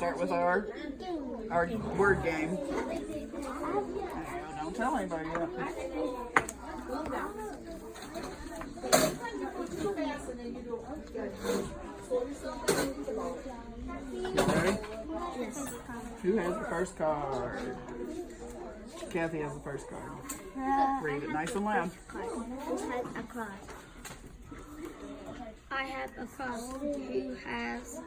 start with our word game. Don't tell anybody yet. You ready? Yes. Who has the first card? Kathy has the first card. Read it nice and loud. Who has a card? I have a card. Who has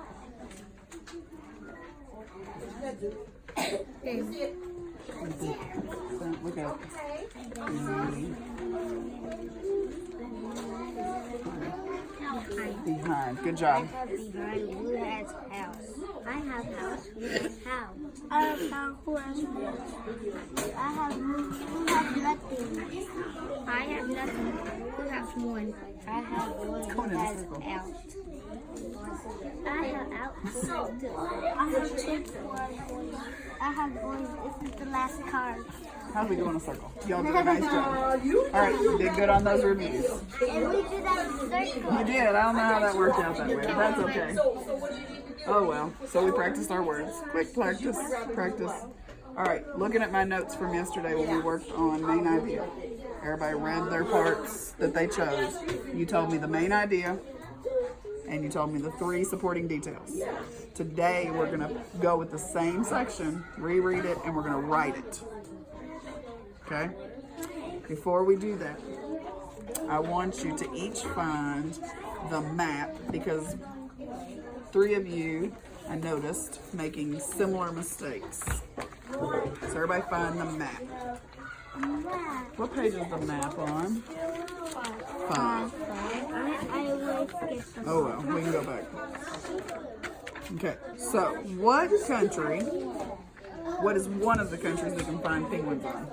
Look out. Behind. Good job. I have behind. Who has house? I have house. Who has house? I have house. Who has house? I have who has nothing. I have nothing. Who has one? I have one. Who has out? I have out. I have two. I have one. This is the last card. How do we go in a circle? Y'all did a nice job. All right, you did good on those reviews. And we did that in the circle. You did. I don't know how that worked out that way, but that's okay. Oh well. So we practiced our words. Quick practice. Practice. All right. Looking at my notes from yesterday when we worked on main idea. Everybody read their parts that they chose. You told me the main idea, and you told me the 3 supporting details. Today we're gonna go with the same section, reread it, and we're gonna write it. Okay? Before we do that, I want you to each find the map because 3 of you, I noticed, making similar mistakes. So everybody find the map. What page is the map on? 5. Oh well, we can go back. Okay, so what is one of the countries we can find penguins on?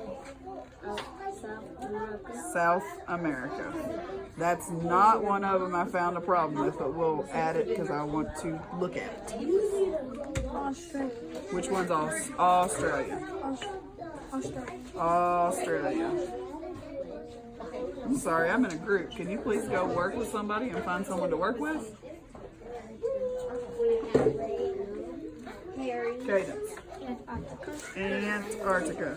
South America. That's not one of them I found a problem with, but we'll add it because I want to look at it. Australia. Which one's Australia? Australia. I'm sorry, I'm in a group. Can you please go work with somebody and find someone to work with? Cadence. Antarctica.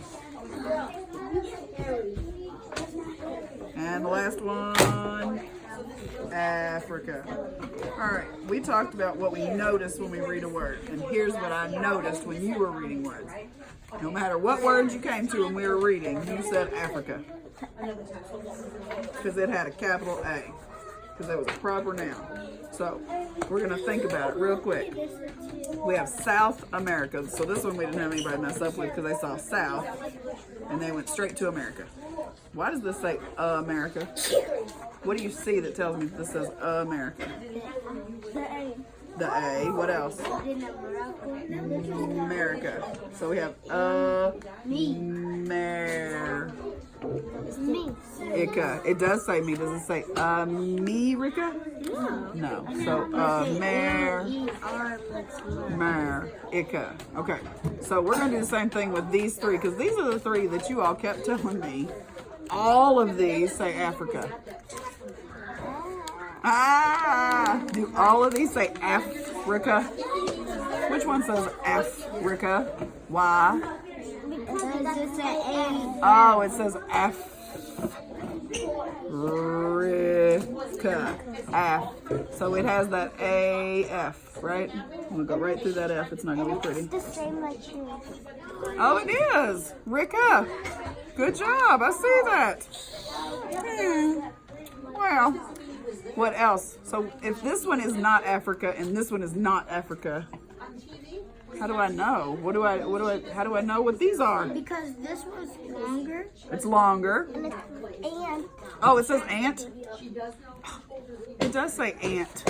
And the last one, Africa. All right, we talked about what we noticed when we read a word. And here's what I noticed when you were reading words. No matter what words you came to when we were reading, you said Africa. Because it had a capital A. Because it was a proper noun. So, we're going to think about it real quick. We have South America. So this one we didn't have anybody mess up with because they saw South. And they went straight to America. Why does this say America? What do you see that tells me this says America? The A. What else? America. So we have America. It does say me. Does it say America? No. So America. Okay. So we're going to do the same thing with these 3 because these are the 3 that you all kept telling me. All of these say Africa. Do all of these say Africa? Which one says Africa? Why? Oh, it says Africa. So it has that AF, right? I'm going to go right through that F. It's not going to be pretty. It's the same like you. Oh, it is. Rika. Good job. I see that. Well, what else? So if this one is not Africa and this one is not Africa, how do I know? How do I know what these are? Because this one's longer. It's longer. And it's ant. Oh, it says ant? It does say ant.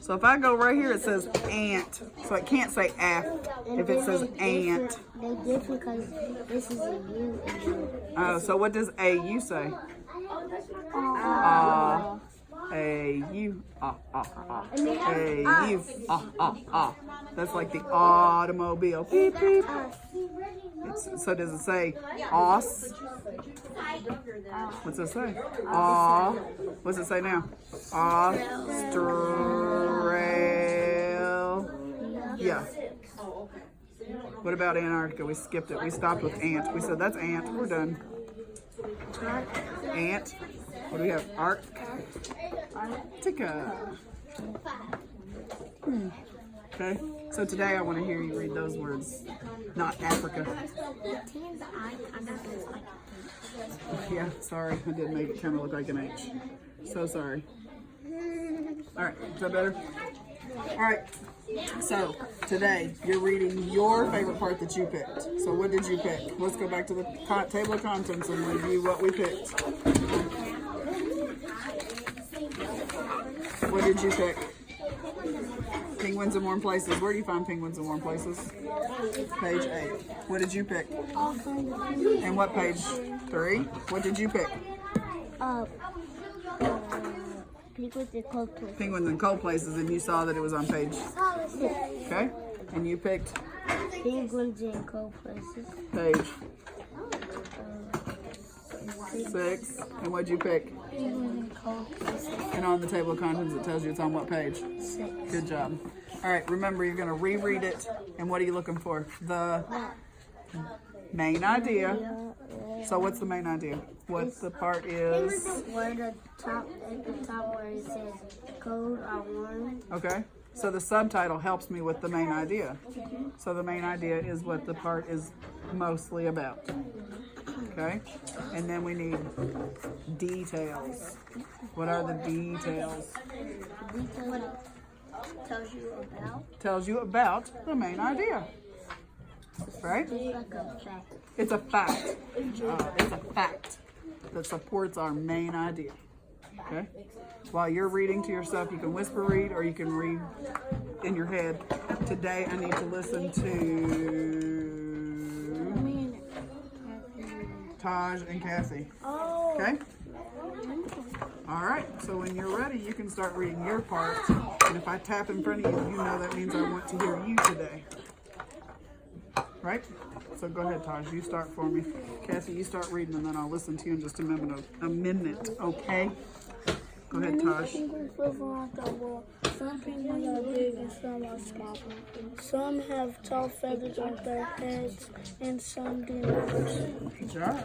So if I go right here, it says ant. So it can't say F if it says ant. They different because this is a U. Oh, so what does AU say? A-U. A-U. That's like the automobile. Beep, beep. So does it say os? What's it say? What's it say now? Australia. What about Antarctica? We skipped it. We stopped with ant. We said that's ant. We're done. Ant. What do we have? Antarctica. Okay. So today I want to hear you read those words, not Africa. Yeah, sorry. I did make it kind of look like an H. So sorry. All right. Is that better? All right. So today you're reading your favorite part that you picked. So what did you pick? Let's go back to the table of contents and review what we picked. What did you pick? Penguins in warm places. Where do you find penguins in warm places? Page 8. What did you pick? And what page? 3. What did you pick? Penguins in cold places. Penguins in cold places, and you saw that it was on page 6. Okay. And you picked? Penguins in cold places. Page 6. And what'd you pick? Penguins in cold places. And on the table of contents, it tells you it's on what page? 6. Good job. All right, remember, you're going to reread it. And what are you looking for? The main idea. So what's the main idea? What the part is? Where at the top where it says cold or warm. Okay. So the subtitle helps me with the main idea. So the main idea is what the part is mostly about. Okay? And then we need details. What are the details? Tells you about. Tells you about the main idea. Right? It's a fact. It's a fact that supports our main idea. Okay? While you're reading to yourself, you can whisper read or you can read in your head. Today I need to listen to Taj and Kathy. Okay? All right, so when you're ready, you can start reading your part. And if I tap in front of you, you know that means I want to hear you today. Right? So go ahead, Taj. You start for me. Kathy, you start reading, and then I'll listen to you in just a minute, okay? Go ahead, Taj. Penguins live around the world. Some penguins are big and some are small. Some have tall feathers on their heads and some do not. Good job.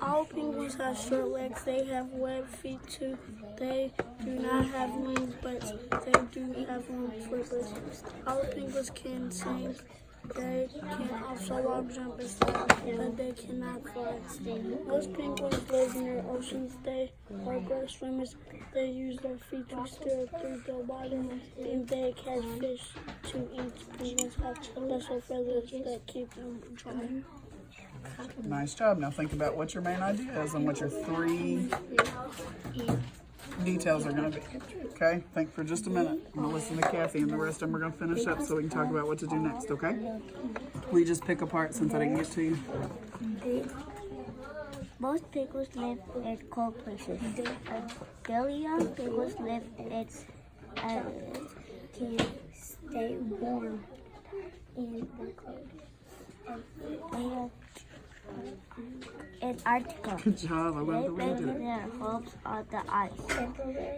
All penguins have short legs. They have webbed feet too. They do not have wings, but they do have long flippers. All penguins can sing. They can also walk, jump, and fly, but they cannot fly. Most penguins live near oceans. They are great swimmers. They use their feet to steer through the water, and they catch fish to eat. Penguins have special feathers that keep them dry. Nice job. Now think about what your main idea is and what your 3 details are going to be. Okay? Think for just a minute. I'm going to listen to Kathy, and the rest of them are going to finish up so we can talk about what to do next, okay? We just pick apart since I didn't get to you. Most penguins live in cold places. Young penguins live in can stay warm in the cold. Antarctica. Good job. I love the way you They did build it. their homes on the ice.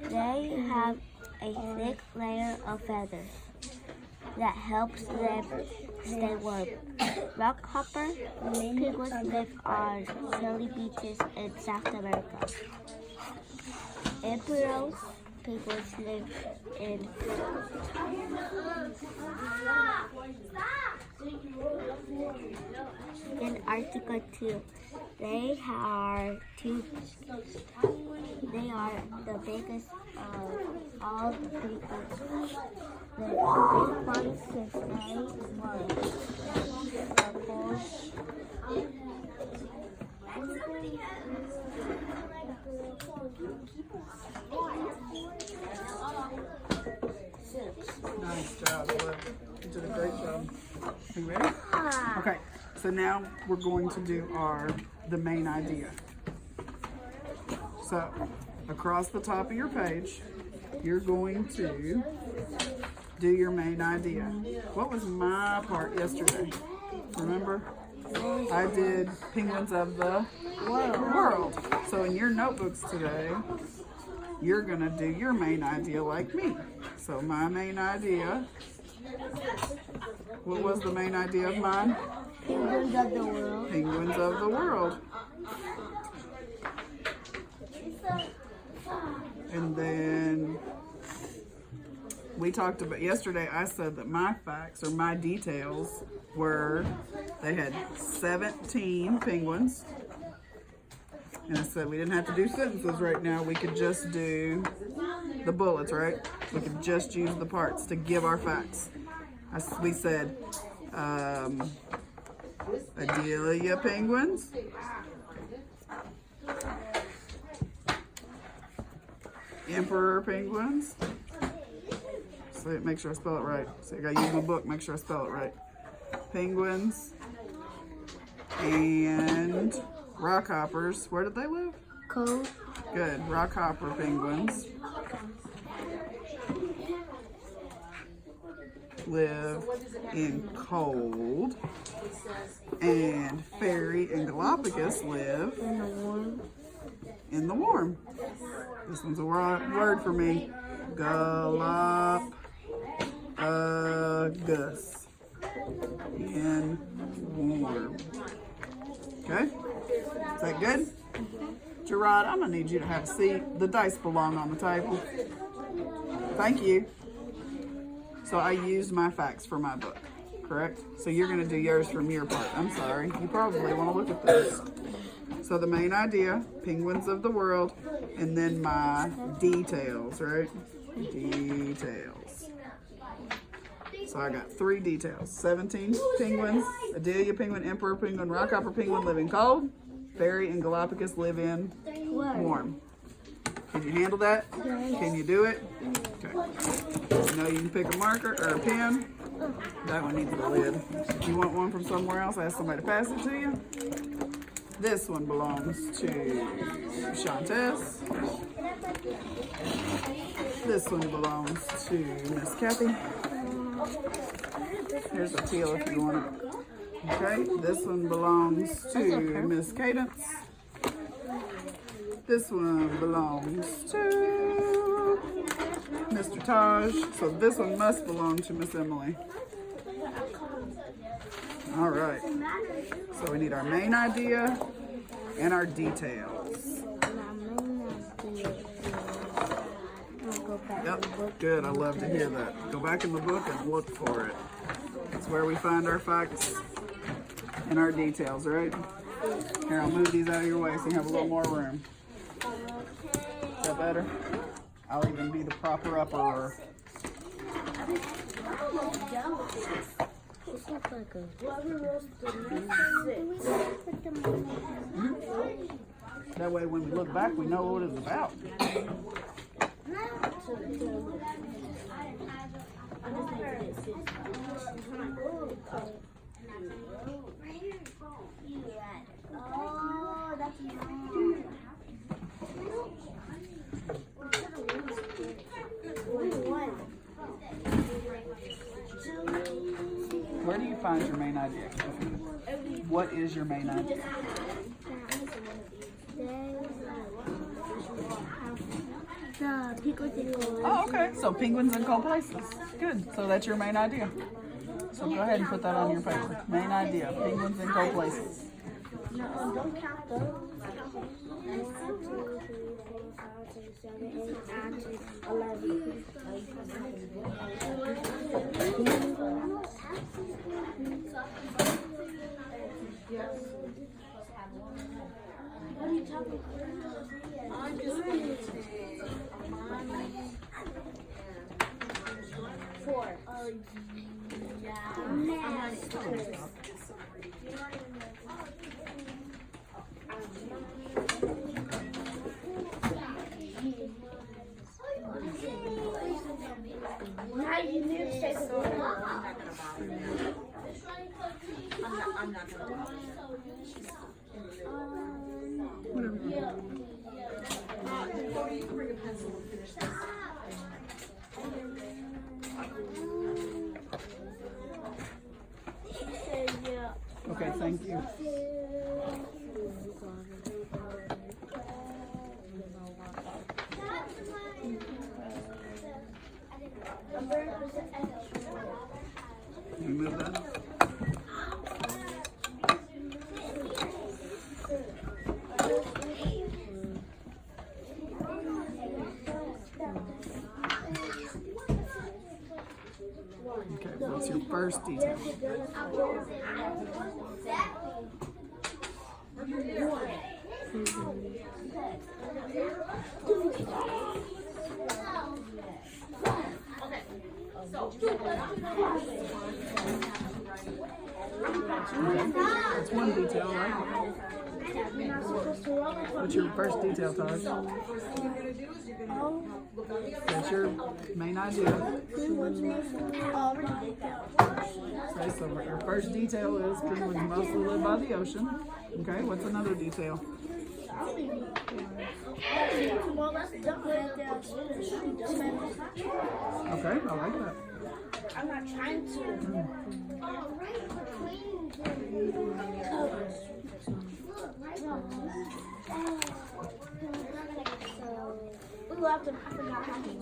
They have a thick layer of feathers that helps them stay warm. Rockhopper penguins live on shelly beaches in South America. Emperor penguins live in Antarctica too. They are the biggest of all the penguins. The big ones can stay warm. Nice job. You did a great job. Are you ready? Okay. So now we're going to do the main idea. So across the top of your page, you're going to do your main idea. What was my part yesterday? Remember? I did penguins of the world. So in your notebooks today, you're going to do your main idea like me. So my main idea What was the main idea of mine? Penguins of the world. Penguins of the world. And then we talked about yesterday, I said that my facts or my details were they had 17 penguins. And I said we didn't have to do sentences right now. We could just do the bullets, right? We could just use the parts to give our facts. We said Adelia penguins, Emperor penguins. So make sure I spell it right. So I gotta use my book, make sure I spell it right. Penguins and rockhoppers. Where did they live? Cold. Good. Rockhopper penguins live in cold, and Fairy and Galapagos live In the warm. in the warm. This one's a word for me. Galapagos. In warm. Okay? Is that good? Gerard, I'm going to need you to have a seat. The dice belong on the table. Thank you. So I used my facts for my book, correct? So you're going to do yours from your part. I'm sorry. You probably want to look at this. So the main idea, penguins of the world, and then my details, right? Details. So I got 3 details. 17 penguins, Adelia penguin, Emperor penguin, Rockhopper penguin live in cold. Fairy and Galapagos live in warm. Can you handle that? Can you do it? Okay. You know you can pick a marker or a pen. That one needs the lid. You want one from somewhere else? Ask somebody to pass it to you. This one belongs to Shantes. This one belongs to Miss Kathy. Here's a teal if you want it. Okay, this one belongs to Miss Cadence. This one belongs to Mr. Taj. So this one must belong to Miss Emily. All right. So we need our main idea and our details. Yep, good. I love to hear that. Go back in the book and look for it. It's where we find our facts and our details, right? Here, I'll move these out of your way so you have a little more room. Is that better? I'll even be the proper upper. That way when we look back, we know what it's about. Oh, that's Where do you find your main idea? What is your main idea? Oh, okay. So penguins in cold places. Good. So that's your main idea. So go ahead and put that on your paper. Main idea, penguins in cold places. No, don't count those. 1, 2, 3, 4, 5, 6, 7, 8, 9, 10, 11. What are you talking about? I'm just going to 4. Oh, yeah. You need to say the word. I'm not going to. Bring a pencil and finish this. Okay, thank you. I'm very extra. Can you move that? Okay, what's your first detail? That's one detail, right? What's your first detail, Todd? That's your main idea. Okay, so your first detail is penguins mostly live by the ocean. Okay, what's another detail? Okay, I like that. I'm not trying to. Ooh, I forgot how to do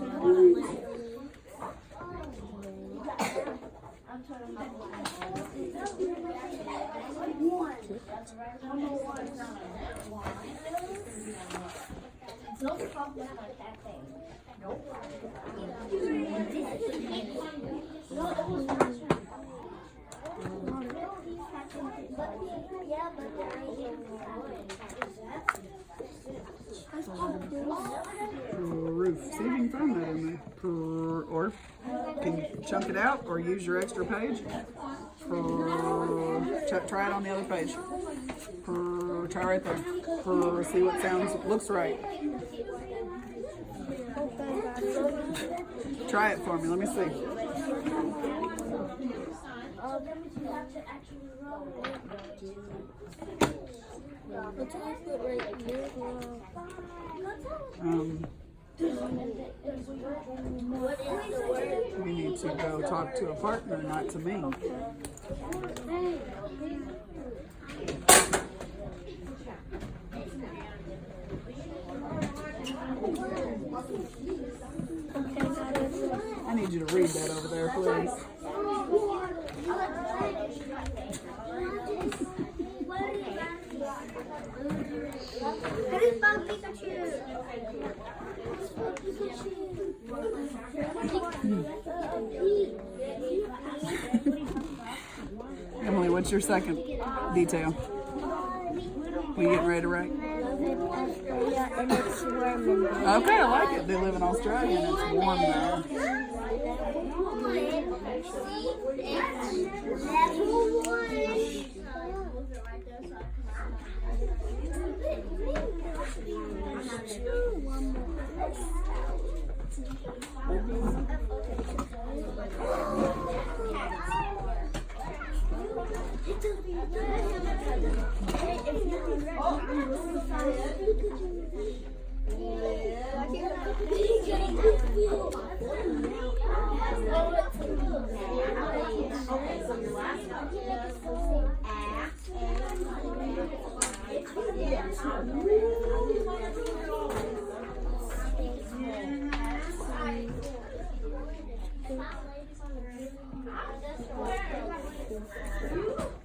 Roof. See if you can find that in there. Or can you chunk it out or use your extra page? Try it on the other page. Try right there. See what looks right. Try it for me. Let me see. We need to go talk to a partner, not to me. I need you to read that over there, please. Emily, what's your second detail? Are you getting ready to write? Okay, I like it. They live in Australia and it's warm there.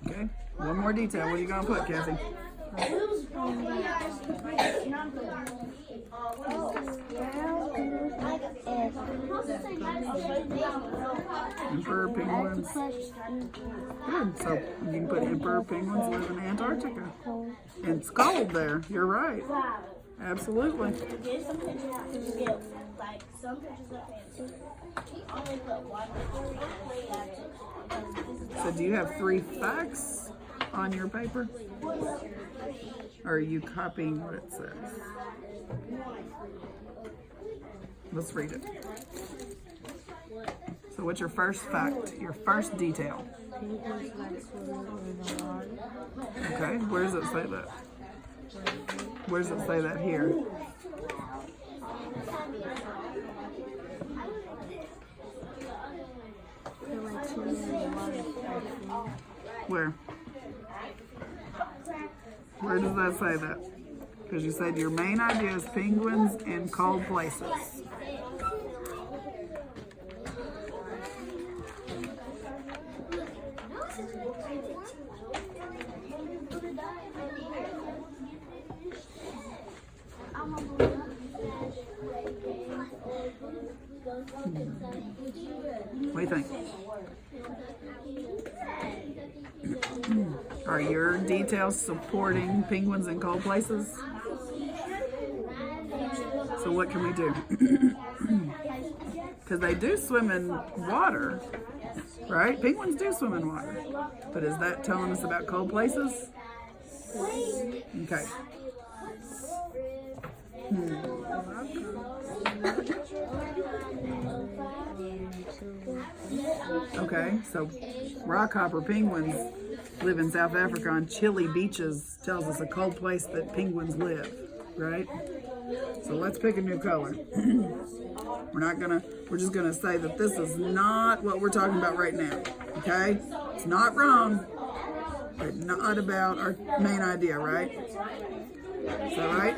Okay, one more detail. What are you going to put, Kathy? Emperor penguins. Good. So you can put emperor penguins live in Antarctica. And it's cold there. You're right. Absolutely. So do you have 3 facts on your paper? Or are you copying what it says? Let's read it. So what's your first fact? Your first detail? Okay, where does it say that? Where does it say that here? Where? Where does that say that? Because you said your main idea is penguins in cold places. What do you think? Are your details supporting penguins in cold places? So what can we do? Because they do swim in water, right? Penguins do swim in water. But is that telling us about cold places? Okay. Okay, so rockhopper penguins live in South Africa on chilly beaches. Tells us a cold place that penguins live, right? So let's pick a new color. We're just gonna say that this is not what we're talking about right now, okay? It's not wrong, but not about our main idea, right? Is that right?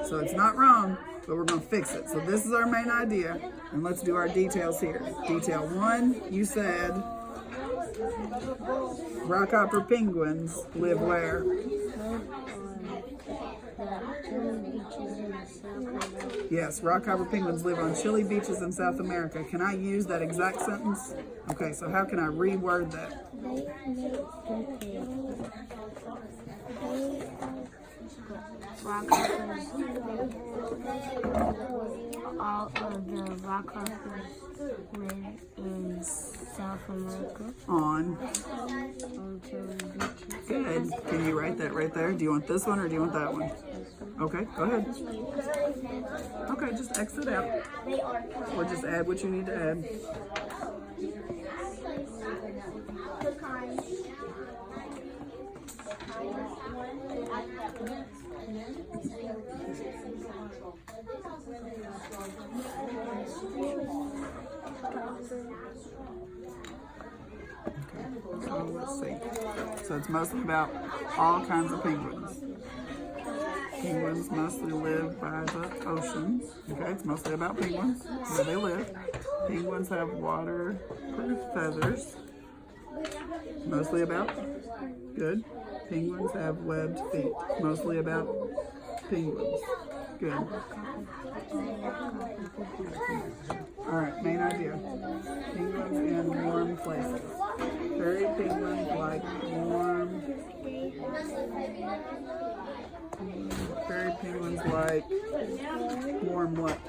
So it's not wrong, but we're gonna fix it. So this is our main idea, and let's do our details here. Detail 1, you said rockhopper penguins live where? Yes, rockhopper penguins live on chilly beaches in South America. Can I use that exact sentence? Okay, so how can I reword that? All of the rockhoppers live in South America. On. Chilly beaches. Good. Can you write that right there? Do you want this one or do you want that one? Okay, go ahead. Okay, just X it out. Or just add what you need to add. Okay, so let's see. So it's mostly about all kinds of penguins. Penguins mostly live by the ocean. Okay, it's mostly about penguins, where they live. Penguins have waterproof feathers. Mostly about, good. Penguins have webbed feet. Mostly about penguins. Good. Alright, main idea. Penguins in warm places. Fairy penguins like warm. Fairy penguins like warm what?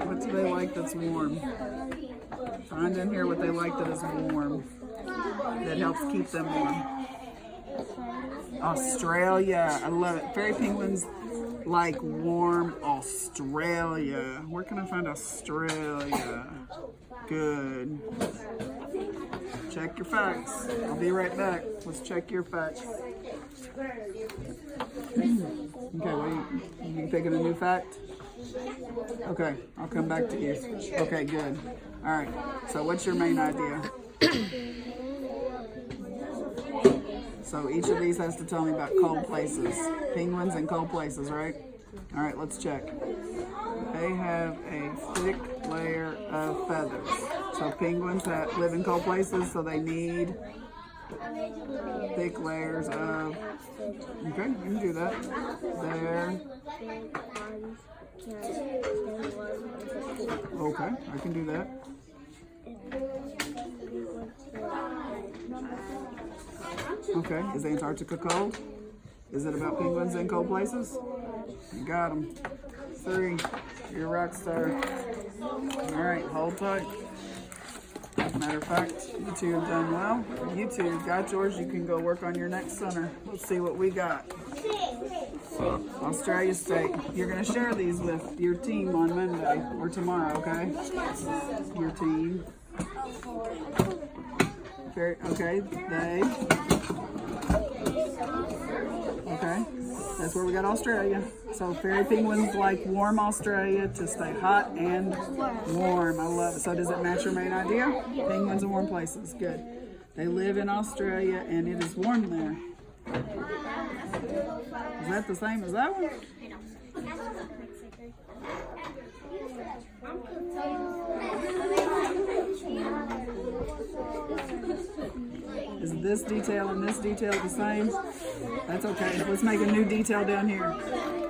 What do they like that's warm? Find in here what they like that is warm. That helps keep them warm. Australia. I love it. Fairy penguins like warm Australia. Where can I find Australia? Good. Check your facts. I'll be right back. Let's check your facts. Okay, wait. You picking a new fact? Okay, I'll come back to you. Okay, good. All right. So what's your main idea? So each of these has to tell me about cold places. Penguins in cold places, right? All right, let's check. They have a thick layer of feathers. So penguins that live in cold places, so they need thick layers of, okay, you can do that. There. Okay, I can do that. Okay, is Antarctica cold? Is it about penguins in cold places? You got them. 3, you're a rock star. All right, hold tight. Matter of fact, you two have done well. You two got yours. You can go work on your next center. Let's see what we got. Australia State. You're going to share these with your team on Monday or tomorrow, okay? Your team. Okay, they. Okay, that's where we got Australia. So fairy penguins like warm Australia to stay hot and warm. I love it. So does it match your main idea? Penguins in warm places. Good. They live in Australia and it is warm there. Is that the same as that one? Is this detail and this detail the same? That's okay. Let's make a new detail down here.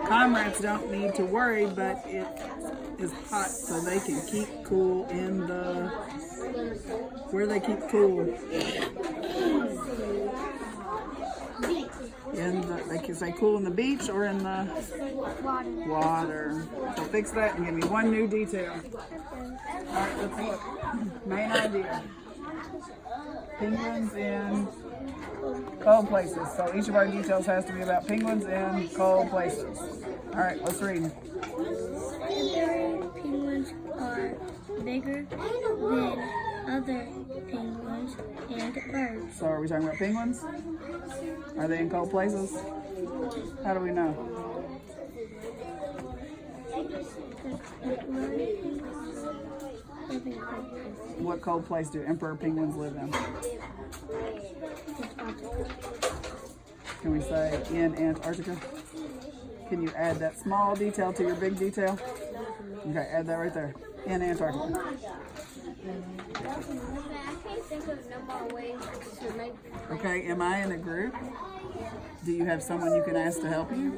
Comrades don't need to worry, but it is hot so they can keep cool in the... Where do they keep cool? They can say cool in the beach or in the water. So fix that and give me one new detail. Alright, let's look. Main idea. Penguins in cold places. So each of our details has to be about penguins in cold places. Alright, let's read. Penguins are bigger than other penguins and birds. So are we talking about penguins? Are they in cold places? How do we know? What cold place do emperor penguins live in? Can we say in Antarctica? Can you add that small detail to your big detail? Okay, add that right there. In Antarctica. Okay, am I in a group? Do you have someone you can ask to help you?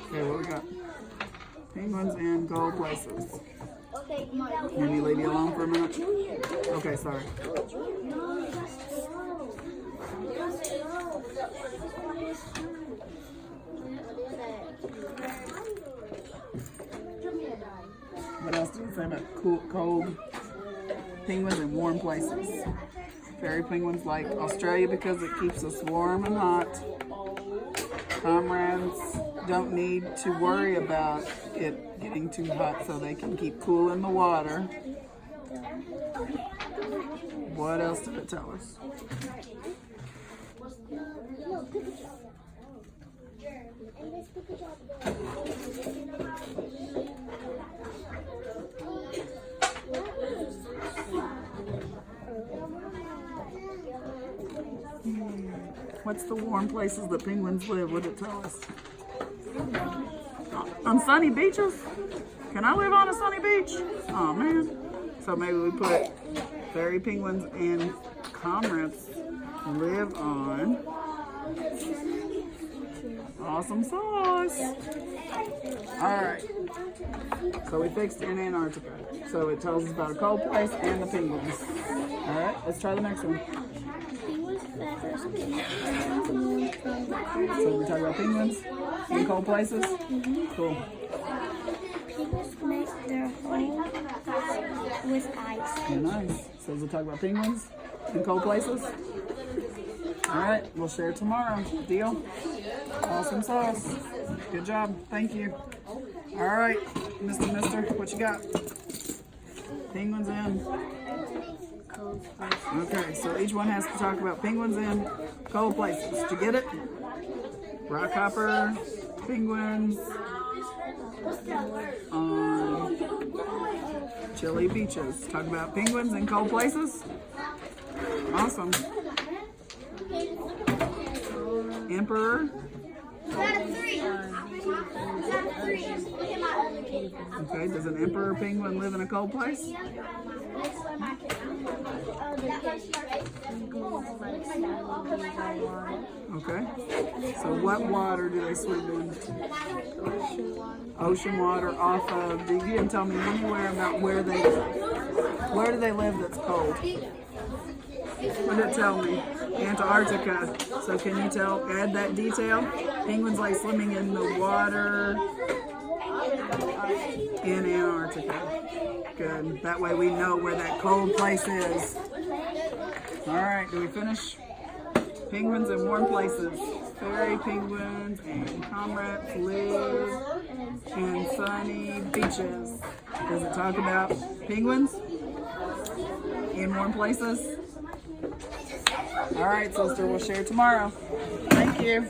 Okay, what we got? Penguins in cold places. Can we leave you alone for a minute? Okay, sorry. What else do you say about cold penguins in warm places? Fairy penguins like Australia because it keeps us warm and hot. Comrades don't need to worry about it getting too hot so they can keep cool in the water. What else did it tell us? What's the warm places that penguins live? What did it tell us? On sunny beaches? Can I live on a sunny beach? Oh man. So maybe we put fairy penguins and comrades live on awesome sauce. Alright. So we fixed in Antarctica. So it tells us about a cold place and the penguins. Alright, let's try the next one. So we talk about penguins in cold places? Cool. Penguins make their home with ice. Yeah, nice. So we'll talk about penguins in cold places? Alright, we'll share tomorrow. Deal? Awesome sauce. Good job. Thank you. Alright, Mister, what you got? Penguins in. Okay, so each one has to talk about penguins in cold places. Did you get it? Rockhopper, penguins on chilly beaches. Talk about penguins in cold places. Awesome. Emperor. Okay, does an emperor penguin live in a cold place? Okay. So what water do they swim in? Ocean water off of, you didn't tell me anywhere about where they live. Where do they live that's cold? What did it tell me? Antarctica. So can you add that detail? Penguins like swimming in the water in Antarctica. Good. That way we know where that cold place is. Alright, do we finish? Penguins in warm places. Fairy penguins and comrades live in sunny beaches. Does it talk about penguins in warm places? Alright, sister, we'll share tomorrow. Thank you.